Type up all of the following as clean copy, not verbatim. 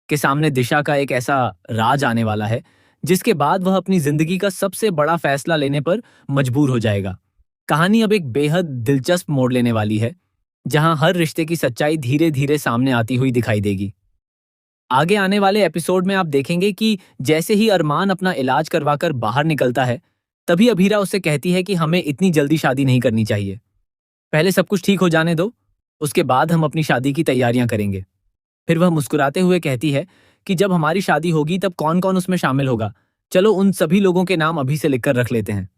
के सामने दिशा का एक ऐसा राज आने वाला है जिसके बाद वह अपनी जिंदगी का सबसे बड़ा फैसला लेने पर मजबूर हो जाएगा। कहानी अब एक बेहद दिलचस्प मोड़ लेने वाली है, जहां हर रिश्ते की सच्चाई धीरे धीरे सामने आती हुई दिखाई देगी। आगे आने वाले एपिसोड में आप देखेंगे कि जैसे ही अरमान अपना इलाज करवाकर बाहर निकलता है, तभी अभीरा उससे कहती है कि हमें इतनी जल्दी शादी नहीं करनी चाहिए। पहले सब कुछ ठीक हो जाने दो, उसके बाद हम अपनी शादी की तैयारियां करेंगे। फिर वह मुस्कुराते हुए कहती है कि जब हमारी शादी होगी तब कौन कौन उसमें शामिल होगा, चलो उन सभी लोगों के नाम अभी से लिखकर रख लेते हैं।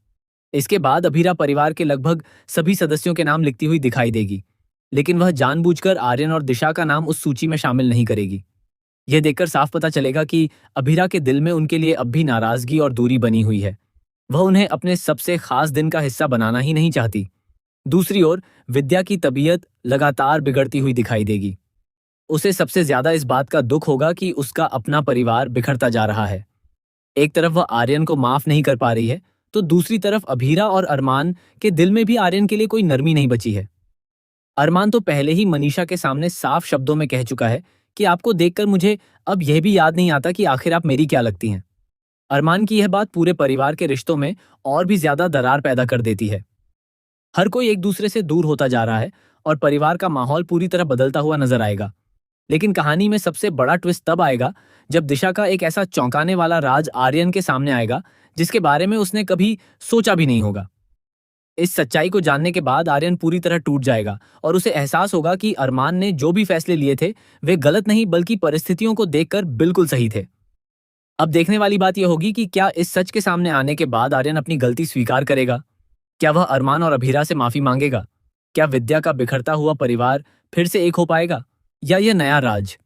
इसके बाद अभीरा परिवार के लगभग सभी सदस्यों के नाम लिखती हुई दिखाई देगी, लेकिन वह जानबूझकर आर्यन और दिशा का नाम उस सूची में शामिल नहीं करेगी। यह देखकर साफ पता चलेगा कि अभीरा के दिल में उनके लिए अब भी नाराजगी और दूरी बनी हुई है। वह उन्हें अपने सबसे खास दिन का हिस्सा बनाना ही नहीं चाहती। दूसरी ओर विद्या की तबीयत लगातार बिगड़ती हुई दिखाई देगी। उसे सबसे ज्यादा इस बात का दुख होगा कि उसका अपना परिवार बिखरता जा रहा है। एक तरफ वह आर्यन को माफ नहीं कर पा रही है, तो दूसरी तरफ अभीरा और अरमान के दिल में भी आर्यन के लिए कोई नरमी नहीं बची है। अरमान तो पहले ही मनीषा के सामने साफ शब्दों में कह चुका है कि आपको देखकर मुझे अब यह भी याद नहीं आता कि आखिर आप मेरी क्या लगती हैं। अरमान की यह बात पूरे परिवार के रिश्तों में और भी ज्यादा दरार पैदा कर देती है। हर कोई एक दूसरे से दूर होता जा रहा है और परिवार का माहौल पूरी तरह बदलता हुआ नजर आएगा। लेकिन कहानी में सबसे बड़ा ट्विस्ट तब आएगा जब दिशा का एक ऐसा चौंकाने वाला राज आर्यन के सामने आएगा जिसके बारे में उसने कभी सोचा भी नहीं होगा। इस सच्चाई को जानने के बाद आर्यन पूरी तरह टूट जाएगा और उसे एहसास होगा कि अरमान ने जो भी फैसले लिए थे वे गलत नहीं बल्कि परिस्थितियों को देखकर बिल्कुल सही थे। अब देखने वाली बात यह होगी कि क्या इस सच के सामने आने के बाद आर्यन अपनी गलती स्वीकार करेगा? क्या वह अरमान और अभीरा से माफी मांगेगा? क्या विद्या का बिखरता हुआ परिवार फिर से एक हो पाएगा, या यह नया राज